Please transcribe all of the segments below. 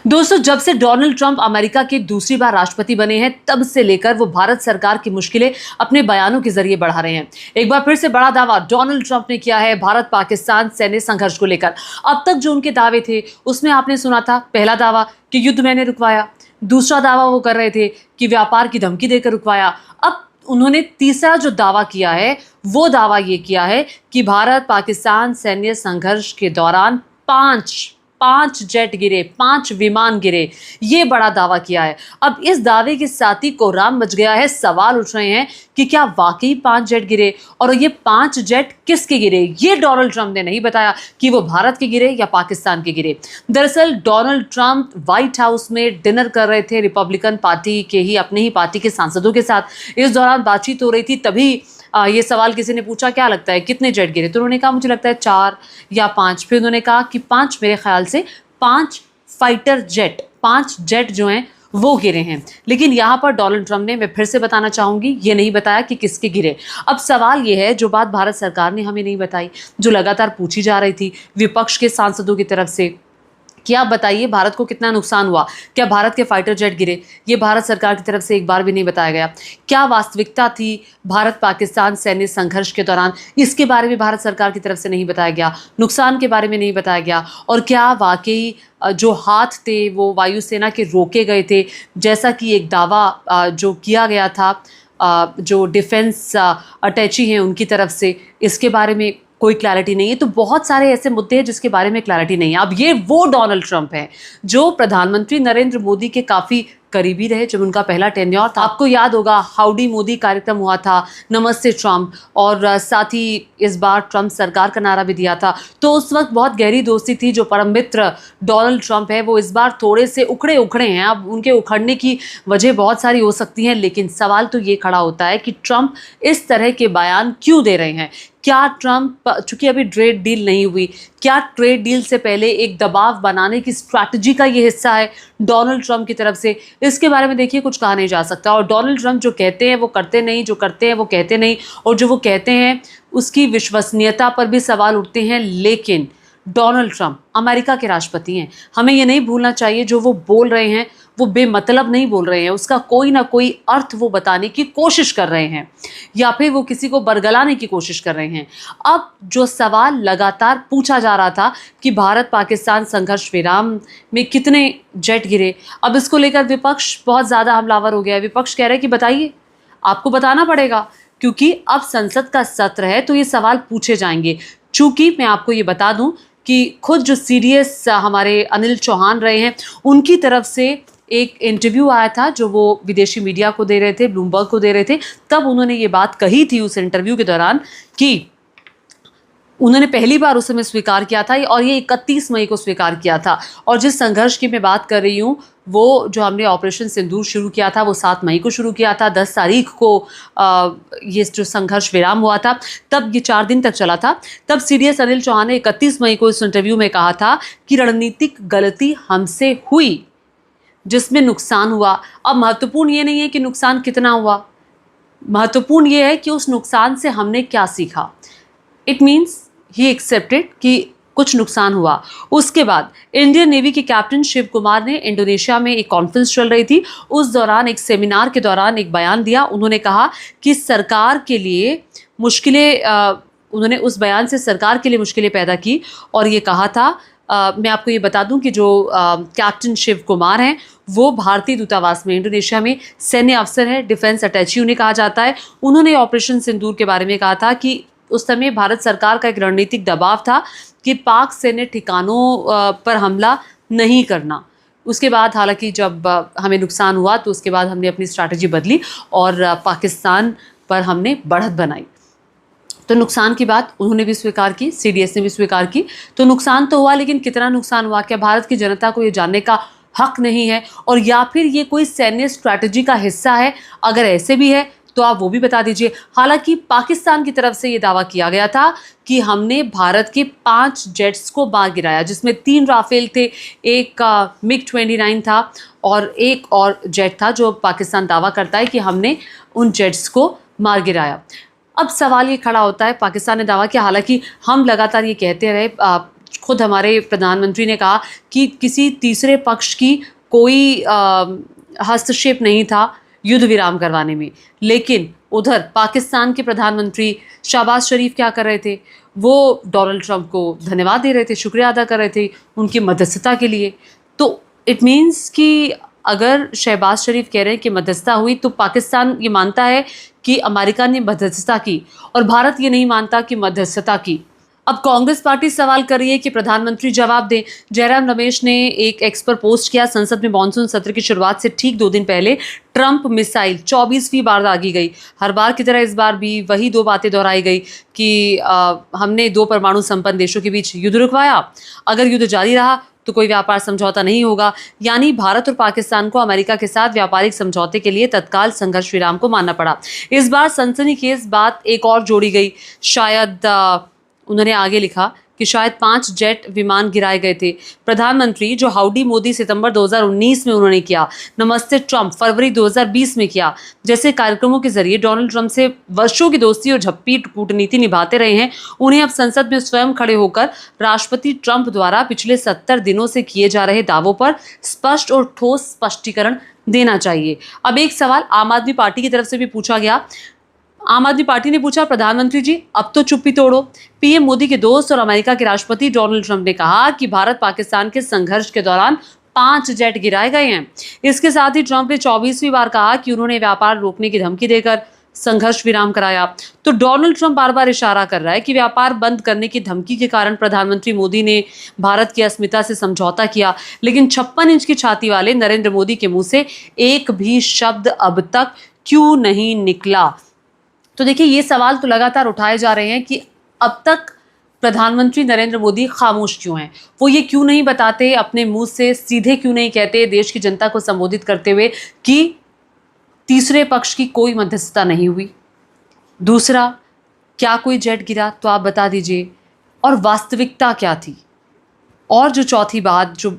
दोस्तों, जब से डोनाल्ड ट्रंप अमेरिका के दूसरी बार राष्ट्रपति बने हैं, तब से लेकर वो भारत सरकार की मुश्किलें अपने बयानों के जरिए बढ़ा रहे हैं। एक बार फिर से बड़ा दावा डोनाल्ड ट्रंप ने किया है भारत पाकिस्तान सैन्य संघर्ष को लेकर। अब तक जो उनके दावे थे उसमें आपने सुना था, पहला दावा कि युद्ध मैंने रुकवाया, दूसरा दावा वो कर रहे थे कि व्यापार की धमकी देकर रुकवाया। अब उन्होंने तीसरा जो दावा किया है वो दावा ये किया है कि भारत पाकिस्तान सैन्य संघर्ष के दौरान पांच जेट गिरे, 5 विमान गिरे, ये बड़ा दावा किया है। अब इस दावे के साथ ही कोहराम मच गया है। सवाल उठ रहे हैं कि क्या वाकई 5 जेट गिरे, और ये 5 जेट किसके गिरे। ये डोनाल्ड ट्रंप ने नहीं बताया कि वो भारत के गिरे या पाकिस्तान के गिरे। दरअसल डोनाल्ड ट्रंप व्हाइट हाउस में डिनर कर रहे थे रिपब्लिकन पार्टी के ही, अपने ही पार्टी के सांसदों के साथ। इस दौरान बातचीत हो रही थी, तभी ये सवाल किसी ने पूछा, क्या लगता है कितने जेट गिरे। तो उन्होंने कहा मुझे लगता है 4 या 5। फिर उन्होंने कहा कि 5, मेरे ख्याल से 5 फाइटर जेट, 5 जेट जो हैं वो गिरे हैं। लेकिन यहाँ पर डोनाल्ड ट्रंप ने, मैं फिर से बताना चाहूंगी, ये नहीं बताया कि किसके गिरे। अब सवाल ये है, जो बात भारत सरकार ने हमें नहीं बताई, जो लगातार पूछी जा रही थी विपक्ष के सांसदों की तरफ से, कि आप बताइए भारत को कितना नुकसान हुआ, क्या भारत के फाइटर जेट गिरे, ये भारत सरकार की तरफ से एक बार भी नहीं बताया गया। क्या वास्तविकता थी भारत पाकिस्तान सैन्य संघर्ष के दौरान, इसके बारे में भारत सरकार की तरफ से नहीं बताया गया। नुकसान के बारे में नहीं बताया गया। और क्या वाकई जो हाथ थे वो वायुसेना के रोके गए थे, जैसा कि एक दावा जो किया गया था जो डिफेंस अटैची हैं उनकी तरफ से, इसके बारे में कोई क्लैरिटी नहीं है। तो बहुत सारे ऐसे मुद्दे हैं जिसके बारे में क्लैरिटी नहीं है। अब ये वो डोनाल्ड ट्रंप है जो प्रधानमंत्री नरेंद्र मोदी के काफ़ी करीबी रहे जब उनका पहला टेन्योर था। आपको याद होगा हाउडी मोदी कार्यक्रम हुआ था, नमस्ते ट्रंप, और साथ ही इस बार ट्रंप सरकार का नारा भी दिया था। तो उस वक्त बहुत गहरी दोस्ती थी। जो परम मित्र डोनाल्ड ट्रंप है वो इस बार थोड़े से उखड़े हैं। अब उनके उखड़ने की वजह बहुत सारी हो सकती हैं, लेकिन सवाल तो ये खड़ा होता है कि ट्रंप इस तरह के बयान क्यों दे रहे हैं। क्या ट्रंप, चूंकि अभी ट्रेड डील नहीं हुई, क्या ट्रेड डील से पहले एक दबाव बनाने की स्ट्रैटेजी का ये हिस्सा है डोनाल्ड ट्रंप की तरफ से। इसके बारे में देखिए कुछ कहा नहीं जा सकता। और डोनाल्ड ट्रंप जो कहते हैं वो करते नहीं, जो करते हैं वो कहते नहीं, और जो वो कहते हैं उसकी विश्वसनीयता पर भी सवाल उठते हैं। लेकिन डोनाल्ड ट्रंप अमेरिका के राष्ट्रपति हैं। हमें ये नहीं भूलना चाहिए, जो वो बोल रहे हैं वो बेमतलब नहीं बोल रहे हैं। उसका कोई ना कोई अर्थ वो बताने की कोशिश कर रहे हैं, या फिर वो किसी को बरगलाने की कोशिश कर रहे हैं। अब जो सवाल लगातार पूछा जा रहा था कि भारत पाकिस्तान संघर्ष विराम में कितने जेट गिरे, अब इसको लेकर विपक्ष बहुत ज़्यादा हमलावर हो गया है। विपक्ष कह रहा है कि बताइए, आपको बताना पड़ेगा, क्योंकि अब संसद का सत्र है तो ये सवाल पूछे जाएंगे। चूंकि मैं आपको ये बता दूं कि खुद जो सीडीएस हमारे अनिल चौहान रहे हैं, उनकी तरफ से एक इंटरव्यू आया था जो वो विदेशी मीडिया को दे रहे थे, ब्लूमबर्ग को दे रहे थे। तब उन्होंने ये बात कही थी उस इंटरव्यू के दौरान कि उन्होंने पहली बार उस समय स्वीकार किया था, और ये 31 मई को स्वीकार किया था। और जिस संघर्ष की मैं बात कर रही हूँ, वो जो हमने ऑपरेशन सिंदूर शुरू किया था वो 7 मई को शुरू किया था। 10 तारीख को ये जो संघर्ष विराम हुआ था, तब ये 4 दिन तक चला था। तब सीडीएस अनिल चौहान ने 31 मई को इस इंटरव्यू में कहा था कि रणनीतिक गलती हमसे हुई जिसमें नुकसान हुआ। अब महत्वपूर्ण ये नहीं है कि नुकसान कितना हुआ, महत्वपूर्ण ये है कि उस नुकसान से हमने क्या सीखा। इट मीन्स ही एक्सेप्टेड कि कुछ नुकसान हुआ। उसके बाद इंडियन नेवी के कैप्टन शिव कुमार ने इंडोनेशिया में एक कॉन्फ्रेंस चल रही थी, उस दौरान एक सेमिनार के दौरान एक बयान दिया। उन्होंने कहा कि सरकार के लिए मुश्किलें, उन्होंने उस बयान से सरकार के लिए मुश्किलें पैदा की, और ये कहा था, मैं आपको ये बता दूं कि जो कैप्टन शिव कुमार हैं वो भारतीय दूतावास में इंडोनेशिया में सैन्य अफसर है, डिफेंस अटैची उन्हें कहा जाता है। उन्होंने ऑपरेशन सिंदूर के बारे में कहा था कि उस समय भारत सरकार का एक रणनीतिक दबाव था कि पाक सैन्य ठिकानों पर हमला नहीं करना। उसके बाद हालांकि जब हमें नुकसान हुआ तो उसके बाद हमने अपनी स्ट्रैटेजी बदली और पाकिस्तान पर हमने बढ़त बनाई। तो नुकसान की बात उन्होंने भी स्वीकार की, सीडीएस ने भी स्वीकार की। तो नुकसान तो हुआ, लेकिन कितना नुकसान हुआ, क्या भारत की जनता को ये जानने का हक नहीं है, और या फिर ये कोई सैन्य स्ट्रैटेजी का हिस्सा है? अगर ऐसे भी है तो आप वो भी बता दीजिए। हालांकि पाकिस्तान की तरफ से ये दावा किया गया था कि हमने भारत के 5 जेट्स को मार गिराया, जिसमें 3 राफेल थे, एक MiG-29 था, और एक और जेट था जो पाकिस्तान दावा करता है कि हमने उन जेट्स को मार गिराया। अब सवाल ये खड़ा होता है, पाकिस्तान ने दावा किया, हालांकि हम लगातार ये कहते रहे खुद हमारे प्रधानमंत्री ने कहा कि किसी तीसरे पक्ष की कोई हस्तक्षेप नहीं था युद्ध विराम करवाने में। लेकिन उधर पाकिस्तान के प्रधानमंत्री शहबाज शरीफ क्या कर रहे थे? वो डोनाल्ड ट्रंप को धन्यवाद दे रहे थे, शुक्रिया अदा कर रहे थे उनकी मध्यस्थता के लिए। तो इट मीन्स कि अगर शहबाज शरीफ कह रहे हैं कि मध्यस्थता हुई, तो पाकिस्तान ये मानता है कि अमेरिका ने मध्यस्थता की और भारत ये नहीं मानता कि मध्यस्थता की। अब कांग्रेस पार्टी सवाल कर रही है कि प्रधानमंत्री जवाब दें। जयराम रमेश ने एक एक्स पर पोस्ट किया, संसद में मानसून सत्र की शुरुआत से ठीक 2 दिन पहले ट्रंप मिसाइल 24वीं बार दागी गई। हर बार की तरह इस बार भी वही 2 बातें दोहराई गई कि हमने 2 परमाणु संपन्न देशों के बीच युद्ध रुकवाया, अगर युद्ध जारी रहा तो कोई व्यापार समझौता नहीं होगा। यानी भारत और पाकिस्तान को अमेरिका के साथ व्यापारिक समझौते के लिए तत्काल संघर्ष विराम को मानना पड़ा। इस बार सनसनीखेज बात एक और जोड़ी गई। शायद उन्होंने आगे लिखा कि शायद 5 जेट विमान गिराए गए थे। प्रधानमंत्री जो हाउडी मोदी सितंबर 2019 में उन्होंने किया, नमस्ते ट्रंप फरवरी 2020 में किया, जैसे कार्यक्रमों के जरिए डोनाल्ड ट्रंप से वर्षों की दोस्ती और झप्पी कूटनीति निभाते रहे हैं, उन्हें अब संसद में स्वयं खड़े होकर राष्ट्रपति ट्रंप द्वारा पिछले 70 दिनों से किए जा रहे दावों पर स्पष्ट और ठोस स्पष्टीकरण देना चाहिए। अब एक सवाल आम आदमी पार्टी की तरफ से भी पूछा गया। आम आदमी पार्टी ने पूछा, प्रधानमंत्री जी अब तो चुप्पी तोड़ो। पीएम मोदी के दोस्त और अमेरिका के राष्ट्रपति डोनाल्ड ट्रंप ने कहा कि भारत पाकिस्तान के संघर्ष के दौरान 5 जेट गिराए गए हैं। इसके साथ ही ट्रंप ने 24वीं बार कहा कि उन्होंने व्यापार रोकने की धमकी देकर संघर्ष विराम कराया। तो डोनाल्ड ट्रंप बार बार इशारा कर रहा है कि व्यापार बंद करने की धमकी के कारण प्रधानमंत्री मोदी ने भारत की अस्मिता से समझौता किया, लेकिन 56 इंच की छाती वाले नरेंद्र मोदी के मुंह से एक भी शब्द अब तक क्यों नहीं निकला? तो देखिए, ये सवाल तो लगातार उठाए जा रहे हैं कि अब तक प्रधानमंत्री नरेंद्र मोदी खामोश क्यों हैं? वो ये क्यों नहीं बताते, अपने मुंह से सीधे क्यों नहीं कहते देश की जनता को संबोधित करते हुए कि तीसरे पक्ष की कोई मध्यस्थता नहीं हुई? दूसरा, क्या कोई जेट गिरा तो आप बता दीजिए, और वास्तविकता क्या थी? और जो चौथी बात जो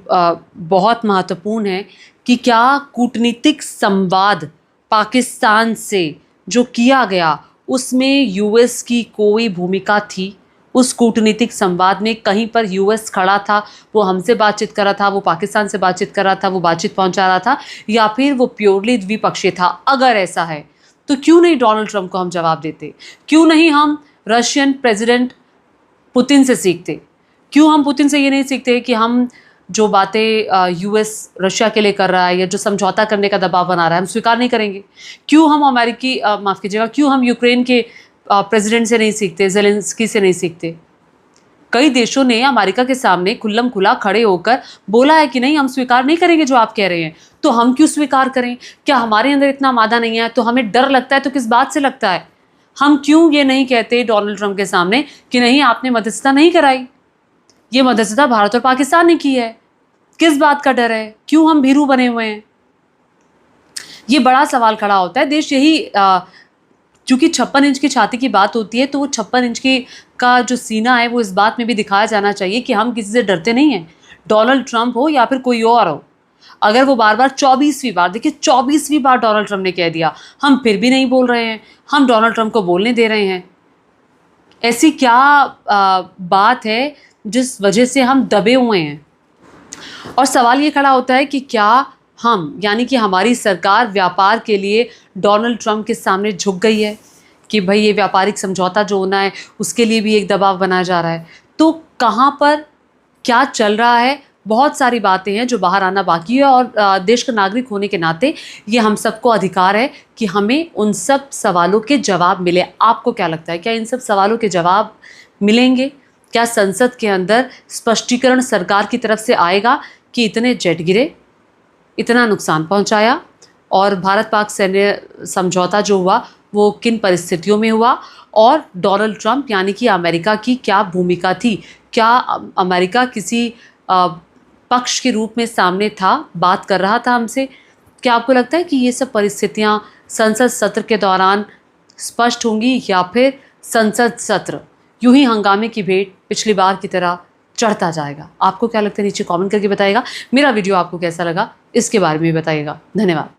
बहुत महत्वपूर्ण है कि क्या कूटनीतिक संवाद पाकिस्तान से जो किया गया उसमें यूएस की कोई भूमिका थी? उस कूटनीतिक संवाद में कहीं पर यूएस खड़ा था, वो हमसे बातचीत कर रहा था, वो पाकिस्तान से बातचीत कर रहा था, वो बातचीत पहुंचा रहा था, या फिर वो प्योरली द्विपक्षीय था? अगर ऐसा है तो क्यों नहीं डोनाल्ड ट्रंप को हम जवाब देते? क्यों नहीं हम रशियन प्रेसिडेंट पुतिन से सीखते? क्यों हम पुतिन से ये नहीं सीखते कि हम जो बातें यूएस रशिया के लिए कर रहा है या जो समझौता करने का दबाव बना रहा है हम स्वीकार नहीं करेंगे? क्यों हम अमेरिकी माफ़ कीजिएगा, क्यों हम यूक्रेन के प्रेसिडेंट से नहीं सीखते, ज़ेलेंस्की से नहीं सीखते? कई देशों ने अमेरिका के सामने खुल्लम खुला खड़े होकर बोला है कि नहीं, हम स्वीकार नहीं करेंगे जो आप कह रहे हैं। तो हम क्यों स्वीकार करें? क्या हमारे अंदर इतना मादा नहीं है? तो हमें डर लगता है तो किस बात से लगता है? हम क्यों ये नहीं कहते डोनाल्ड ट्रंप के सामने कि नहीं, आपने मध्यस्थता नहीं कराई, ये मध्यस्थता भारत और पाकिस्तान ने की है? किस बात का डर है? क्यों हम भीरू बने हुए हैं? ये बड़ा सवाल खड़ा होता है। देश यही चूंकि 56 इंच की छाती की बात होती है, तो वो 56 इंच की का जो सीना है वो इस बात में भी दिखाया जाना चाहिए कि हम किसी से डरते नहीं हैं, डोनाल्ड ट्रंप हो या फिर कोई और हो। अगर वो बार बार 24वीं बार, देखिए 24वीं बार डोनाल्ड ट्रंप ने कह दिया, हम फिर भी नहीं बोल रहे हैं, हम डोनाल्ड ट्रंप को बोलने दे रहे हैं। ऐसी क्या बात है जिस वजह से हम दबे हुए हैं? और सवाल ये खड़ा होता है कि क्या हम, यानी कि हमारी सरकार व्यापार के लिए डोनाल्ड ट्रंप के सामने झुक गई है कि भाई ये व्यापारिक समझौता जो होना है उसके लिए भी एक दबाव बनाया जा रहा है? तो कहाँ पर क्या चल रहा है? बहुत सारी बातें हैं जो बाहर आना बाकी है, और देश का नागरिक होने के नाते ये हम सबको अधिकार है कि हमें उन सब सवालों के जवाब मिले। आपको क्या लगता है, क्या इन सब सवालों के जवाब मिलेंगे? क्या संसद के अंदर स्पष्टीकरण सरकार की तरफ से आएगा कि इतने जेट गिरे, इतना नुकसान पहुंचाया, और भारत पाक सैन्य समझौता जो हुआ वो किन परिस्थितियों में हुआ, और डोनाल्ड ट्रंप यानी कि अमेरिका की क्या भूमिका थी? क्या अमेरिका किसी पक्ष के रूप में सामने था, बात कर रहा था हमसे? क्या आपको लगता है कि ये सब परिस्थितियां संसद सत्र के दौरान स्पष्ट होंगी, या फिर संसद सत्र यूं ही हंगामे की भेंट पिछली बार की तरह चढ़ता जाएगा? आपको क्या लगता है, नीचे कमेंट करके बताइएगा। मेरा वीडियो आपको कैसा लगा इसके बारे में बताइएगा। धन्यवाद।